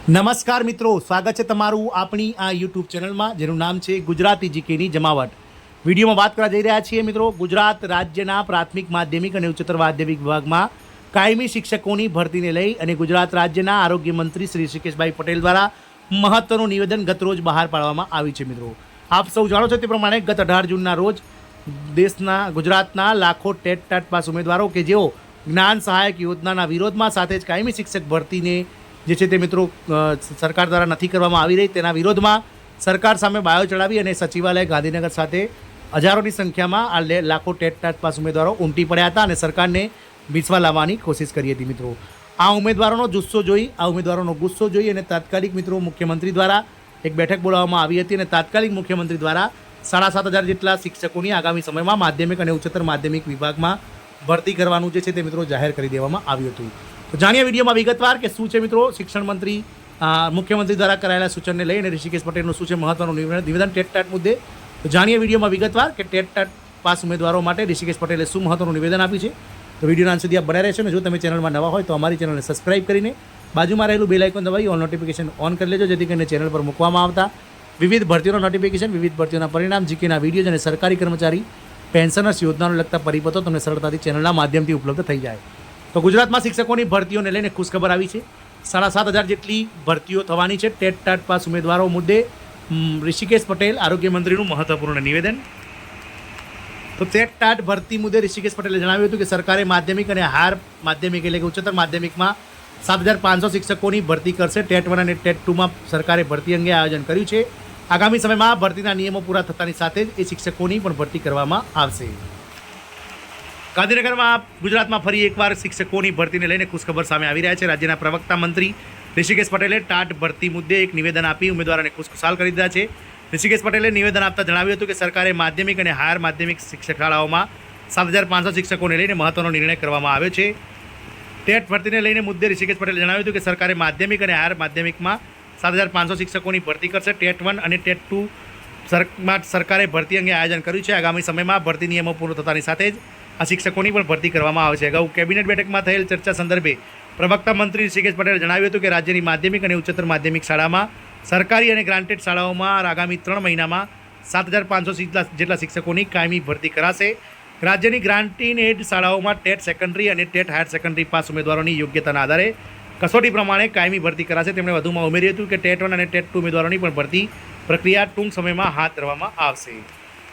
નમસ્કાર મિત્રો, સ્વાગત છે તમારું આપણી આ યુટ્યુબ ચેનલમાં જેનું નામ છે ગુજરાતી જીકેની જમાવટ. વિડીયોમાં વાત કરવા જઈ રહ્યા છીએ મિત્રો, ગુજરાત રાજ્યના પ્રાથમિક માધ્યમિક અને ઉચ્ચતર માધ્યમિક વિભાગમાં કાયમી શિક્ષકોની ભરતીને લઈ અને ગુજરાત રાજ્યના આરોગ્ય મંત્રી શ્રી ઋષિકેશભાઈ પટેલ દ્વારા મહત્વનું નિવેદન ગતરોજ બહાર પાડવામાં આવ્યું છે. મિત્રો, આપ સૌ જાણો છો તે પ્રમાણે ગત 18 જૂનના રોજ દેશના ગુજરાતના લાખો ટેટ પાસ ઉમેદવારો કે જેઓ જ્ઞાન સહાયક યોજનાના વિરોધમાં સાથે જ કાયમી શિક્ષક ભરતીને જે છે તે મિત્રો સરકાર દ્વારા નથી કરવામાં આવી રહી તેના વિરોધમાં સરકાર સામે બાયો ચડાવી અને સચિવાલય ગાંધીનગર સાથે હજારોની સંખ્યામાં આ લાખો ટેટ પાસ ઉમેદવારો ઉમટી પડ્યા હતા અને સરકારને વિશ્વા લાવવાની કોશિશ કરી હતી. મિત્રો, આ ઉમેદવારોનો ગુસ્સો જોઈ અને તાત્કાલિક મિત્રો મુખ્યમંત્રી દ્વારા એક બેઠક બોલાવવામાં આવી હતી અને તાત્કાલિક મુખ્યમંત્રી દ્વારા 7,500 જેટલા શિક્ષકોની આગામી સમયમાં માધ્યમિક અને ઉચ્ચતર માધ્યમિક વિભાગમાં ભરતી કરવાનું જે છે તે મિત્રો જાહેર કરી દેવામાં આવ્યું હતું. તો જાણીએ વિડીયોમાં વિગતવાર કે શું છે મિત્રો શિક્ષણ મંત્રી મુખ્યમંત્રી દ્વારા કરાયેલા સૂચનને લઈને ઋષિકેશ પટેલનું શું છે મહત્વનું નિવેદન ટેટ મુદ્દે. તો જાણીએ વિડીયોમાં વિગતવાર કે ટેટ પાસ ઉમેદવારો માટે ઋષિકેશ પટેલે શું મહત્વનું નિવેદન આપ્યું છે. તો વિડીયોના અંત સુધી આપ બનાવી રહેશો અને જો તમે ચેનલમાં નવા હોય તો અમારી ચેનલને સબસ્ક્રાઇબ કરીને બાજુમાં રહેલું બેલ આઇકોન દબાવી ઓલ નોટિફિકેશન ઓન કરી લેજો, જેથી કરીને ચેનલ પર મૂકવામાં આવતા વિવિધ ભરતીઓના નોટિફિકેશન, વિવિધ ભરતીઓના પરિણામ, જીકેના વિડીયોઝ અને સરકારી કર્મચારી પેન્શનર્સ યોજનાને લગતા પરિપત્રો તમને સરળતાથી ચેનલના માધ્યમથી ઉપલબ્ધ થઈ જાય. તો ગુજરાતમાં શિક્ષકોની ભરતીઓને લઈને ખુશખબર આવી છે. 7,500 જેટલી ભરતીઓ થવાની છે. ટેટ પાસ ઉમેદવારો મુદ્દે ઋષિકેશ પટેલ આરોગ્ય મંત્રીનું મહત્વપૂર્ણ નિવેદન. તો ટેટ ભરતી મુદ્દે ઋષિકેશ પટેલે જણાવ્યું હતું કે સરકારે માધ્યમિક અને હાર માધ્યમિક એટલે કે ઉચ્ચતર માધ્યમિકમાં 7,500 શિક્ષકોની ભરતી કરશે. ટેટ 1 અને ટેટ 2માં સરકારે ભરતી અંગે આયોજન કર્યું છે. આગામી સમયમાં ભરતીના નિયમો પૂરા થતાની સાથે જ એ શિક્ષકોની પણ ભરતી કરવામાં આવશે. ગાંધીનગરમાં ગુજરાતમાં ફરી એકવાર શિક્ષકોની ભરતીને લઈને ખુશખબર સામે આવી રહ્યા છે. રાજ્યના પ્રવક્તા મંત્રી ઋષિકેશ પટેલે ટાટ ભરતી મુદ્દે એક નિવેદન આપી ઉમેદવારોને ખુશખુશાલ કરી દીધા છે. ઋષિકેશ પટેલે નિવેદન આપતા જણાવ્યું હતું કે સરકારે માધ્યમિક અને હાયર માધ્યમિક શિક્ષક શાળાઓમાં 7,500 શિક્ષકોને લઈને મહત્વનો નિર્ણય કરવામાં આવ્યો છે. ટેટ ભરતીને લઈને મુદ્દે ઋષિકેશ પટેલે જણાવ્યું હતું કે સરકારે માધ્યમિક અને હાયર માધ્યમિકમાં 7,500 શિક્ષકોની ભરતી કરશે. ટેટ 1 અને ટેટ 2 સરકારે ભરતી અંગે આયોજન કર્યું છે. આગામી સમયમાં ભરતી નિયમો પૂર્ણ થતાની સાથે જ આ શિક્ષકોની પણ ભરતી કરવામાં આવશે. અગાઉ કેબિનેટ બેઠકમાં થયેલ ચર્ચા સંદર્ભે પ્રવક્તા મંત્રી ઋષિકેશ પટેલે જણાવ્યું હતું કે રાજ્યની માધ્યમિક અને ઉચ્ચતર માધ્યમિક શાળામાં સરકારી અને ગ્રાન્ટેડ શાળાઓમાં આગામી 3 મહિનામાં 7,500 જેટલા શિક્ષકોની કાયમી ભરતી કરાશે. રાજ્યની ગ્રાન્ટીનેડ શાળાઓમાં ટેટ સેકન્ડરી અને ટેટ હાયર સેકન્ડરી પાસ ઉમેદવારોની યોગ્યતાના આધારે કસોટી પ્રમાણે કાયમી ભરતી કરાશે. તેમણે વધુમાં ઉમેર્યું હતું કે ટેટ 1 અને ટેટ 2 ઉમેદવારોની પણ ભરતી પ્રક્રિયા ટૂંક સમયમાં હાથ ધરવામાં આવશે.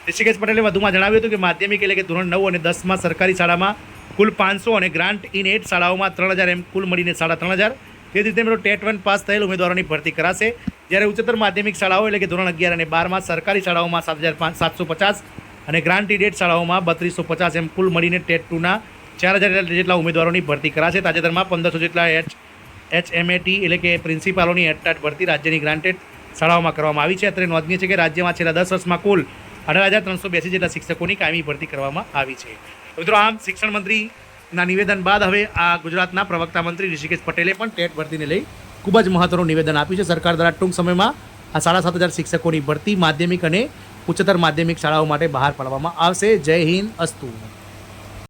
ઋષિકેશ પટેલે વધુમાં જણાવ્યું હતું કે માધ્યમિક એટલે કે ધોરણ 9 અને 10માં સરકારી શાળામાં કુલ 500 અને ગ્રાન્ટ ઇન એડ શાળાઓમાં 3,000 એમ કુલ મળીને 3,500. તે જ રીતે ટેટ 1 પાસ થયેલ ઉમેદવારોની ભરતી કરાશે. જ્યારે ઉચ્ચતર માધ્યમિક શાળાઓ એટલે કે ધોરણ 11 અને 12માં સરકારી શાળાઓમાં 7,750 અને ગ્રાન્ટ ઇન એડ શાળાઓમાં 3,250 એમ કુલ મળીને ટેટ 2ના 4,000 જેટલા ઉમેદવારોની ભરતી કરાશે. તાજેતરમાં 1,500 જેટલા HMAT એટલે કે પ્રિન્સિપાલોની ટેટ ભરતી રાજ્યની ગ્રાન્ટેડ શાળાઓમાં કરવામાં આવી છે. અત્યારે નોંધનીય છે કે રાજ્યમાં છેલ્લા 10 વર્ષમાં કુલ 18,382 જેટલા શિક્ષકોની કાયમી ભરતી કરવામાં આવી છે. મિત્રો, આમ શિક્ષણ મંત્રીના નિવેદન બાદ હવે આ ગુજરાતના પ્રવક્તા મંત્રી ઋષિકેશ પટેલે પણ ટેટ ભરતીને લઈ ખૂબ જ મહત્વનું નિવેદન આપ્યું છે. સરકાર દ્વારા ટૂંક સમયમાં આ 7,500 શિક્ષકોની ભરતી માધ્યમિક અને ઉચ્ચતર માધ્યમિક શાળાઓ માટે બહાર પાડવામાં આવશે. જય હિન્દ, અસ્તુ.